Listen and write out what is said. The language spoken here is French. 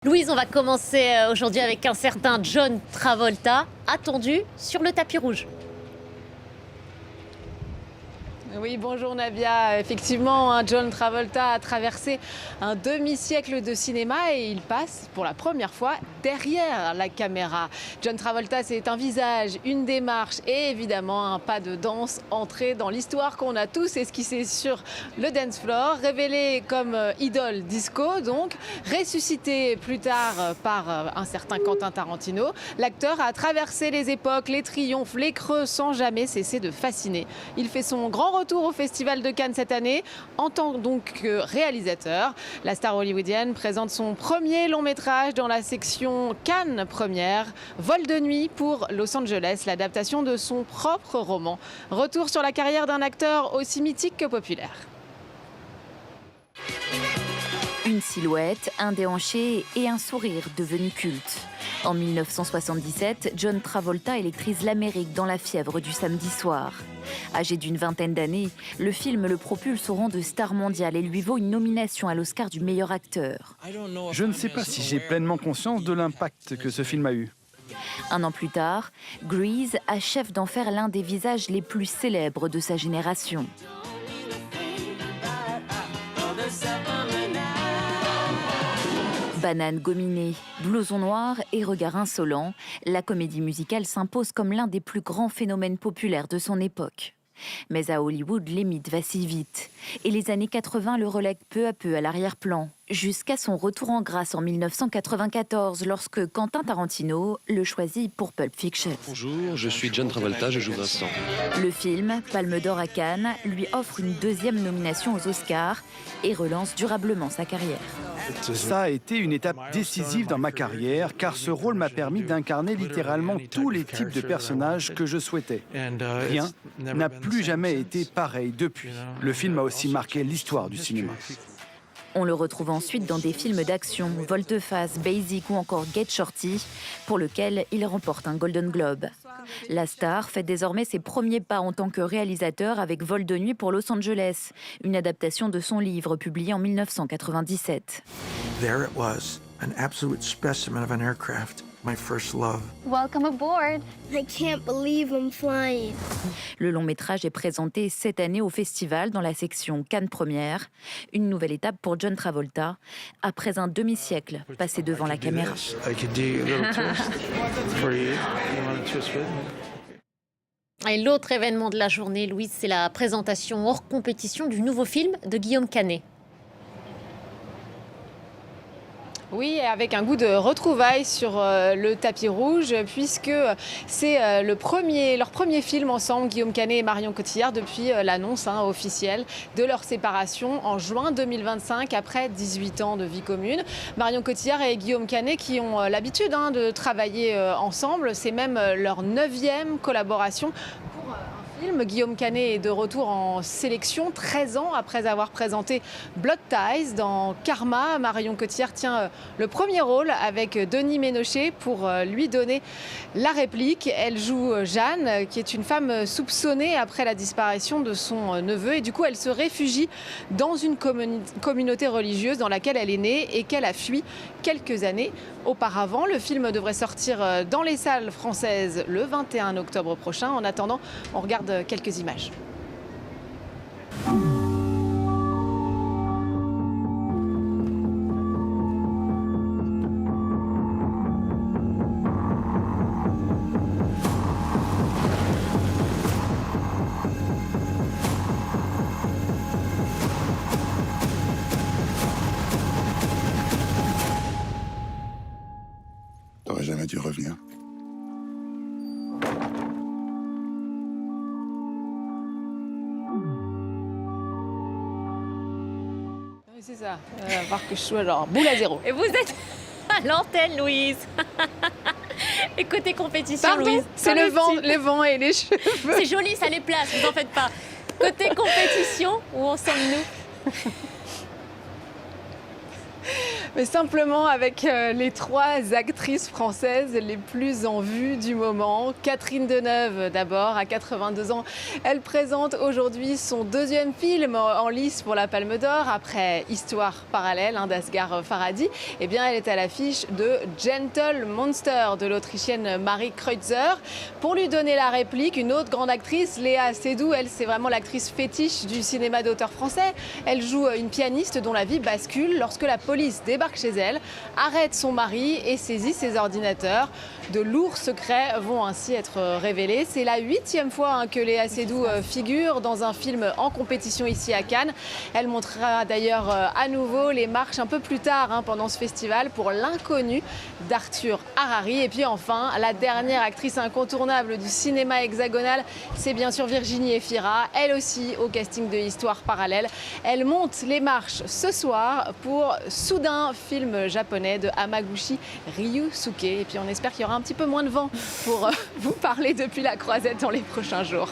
Louise, on va commencer aujourd'hui avec un certain John Travolta, attendu sur le tapis rouge. Oui, bonjour Navia. Effectivement, John Travolta a traversé un demi-siècle de cinéma et il passe pour la première fois derrière la caméra. John Travolta, c'est un visage, une démarche et évidemment un pas de danse entré dans l'histoire qu'on a tous esquissé sur le dance floor. Révélé comme idole disco, donc ressuscité plus tard par un certain Quentin Tarantino, l'acteur a traversé les époques, les triomphes, les creux sans jamais cesser de fasciner. Il fait son grand retour au Festival de Cannes cette année en tant donc que réalisateur. La star hollywoodienne présente son premier long métrage dans la section Cannes première, Vol de nuit pour Los Angeles, l'adaptation de son propre roman. Retour sur la carrière d'un acteur aussi mythique que populaire. Une silhouette, un déhanché et un sourire devenu culte. En 1977, John Travolta électrise l'Amérique dans la fièvre du samedi soir. Âgé d'une vingtaine d'années, le film le propulse au rang de star mondiale et lui vaut une nomination à l'Oscar du meilleur acteur. Je ne sais pas si j'ai pleinement conscience de l'impact que ce film a eu. Un an plus tard, Grease achève d'en faire l'un des visages les plus célèbres de sa génération. Banane gominée, blouson noir et regard insolent, la comédie musicale s'impose comme l'un des plus grands phénomènes populaires de son époque. Mais à Hollywood, les mythes vacillent vite. Et les années 80 le relèguent peu à peu à l'arrière-plan, jusqu'à son retour en grâce en 1994, lorsque Quentin Tarantino le choisit pour Pulp Fiction. Bonjour, je suis John Travolta, je joue Vincent. Le film, Palme d'Or à Cannes, lui offre une deuxième nomination aux Oscars et relance durablement sa carrière. Ça a été une étape décisive dans ma carrière, car ce rôle m'a permis d'incarner littéralement tous les types de personnages que je souhaitais. Rien n'a plus jamais été pareil depuis. Le film a aussi marqué l'histoire du cinéma. On le retrouve ensuite dans des films d'action, Volte-Face, Basic ou encore Get Shorty, pour lequel il remporte un Golden Globe. La star fait désormais ses premiers pas en tant que réalisateur avec Vol de nuit pour Los Angeles, une adaptation de son livre publié en 1997. There it was, an absolute specimen of an aircraft. My first love. Welcome aboard. I can't believe I'm flying. Le long métrage est présenté cette année au festival dans la section Cannes Première. Une nouvelle étape pour John Travolta, après un demi-siècle passé devant la caméra. Et l'autre événement de la journée, Louise, c'est la présentation hors compétition du nouveau film de Guillaume Canet. Oui, avec un goût de retrouvailles sur le tapis rouge, puisque c'est leur premier film ensemble, Guillaume Canet et Marion Cotillard, depuis l'annonce officielle de leur séparation en juin 2025, après 18 ans de vie commune. Marion Cotillard et Guillaume Canet qui ont l'habitude de travailler ensemble, c'est même leur 9e collaboration pour film. Guillaume Canet est de retour en sélection 13 ans après avoir présenté Blood Ties. Dans Karma, Marion Cotillard tient le premier rôle avec Denis Ménochet pour lui donner la réplique. Elle joue Jeanne, qui est une femme soupçonnée après la disparition de son neveu, et du coup elle se réfugie dans une communauté religieuse dans laquelle elle est née et qu'elle a fui quelques années auparavant. Le film devrait sortir dans les salles françaises le 21 octobre prochain. En attendant, on regarde quelques images. T'aurais jamais dû revenir. C'est ça, il va falloir que je sois genre boule à zéro. Et vous êtes à l'antenne, Louise. Et côté compétition, Pardon, Louise. c'est le vent et les cheveux. C'est joli, ça les place, vous en faites pas. Côté compétition, où en sommes-nous? Mais simplement avec les 3 actrices françaises les plus en vue du moment. Catherine Deneuve d'abord, à 82 ans. Elle présente aujourd'hui son 2e film en lice pour la Palme d'Or, après Histoire parallèle d'Asghar Farhadi. Eh bien, elle est à l'affiche de Gentle Monster de l'Autrichienne Marie Kreutzer. Pour lui donner la réplique, une autre grande actrice, Léa Seydoux, elle, c'est vraiment l'actrice fétiche du cinéma d'auteur français. Elle joue une pianiste dont la vie bascule lorsque la police débarque chez elle, arrête son mari et saisit ses ordinateurs. De lourds secrets vont ainsi être révélés. C'est la 8e fois que Léa Seydoux figure dans un film en compétition ici à Cannes. Elle montrera d'ailleurs à nouveau les marches un peu plus tard pendant ce festival pour L'inconnu d'Arthur Harari. Et puis enfin, la dernière actrice incontournable du cinéma hexagonal, c'est bien sûr Virginie Efira, elle aussi au casting de Histoire parallèle. Elle monte les marches ce soir pour Soudain, film japonais de Hamaguchi Ryusuke. Et puis on espère qu'il y aura un petit peu moins de vent pour vous parler depuis la Croisette dans les prochains jours.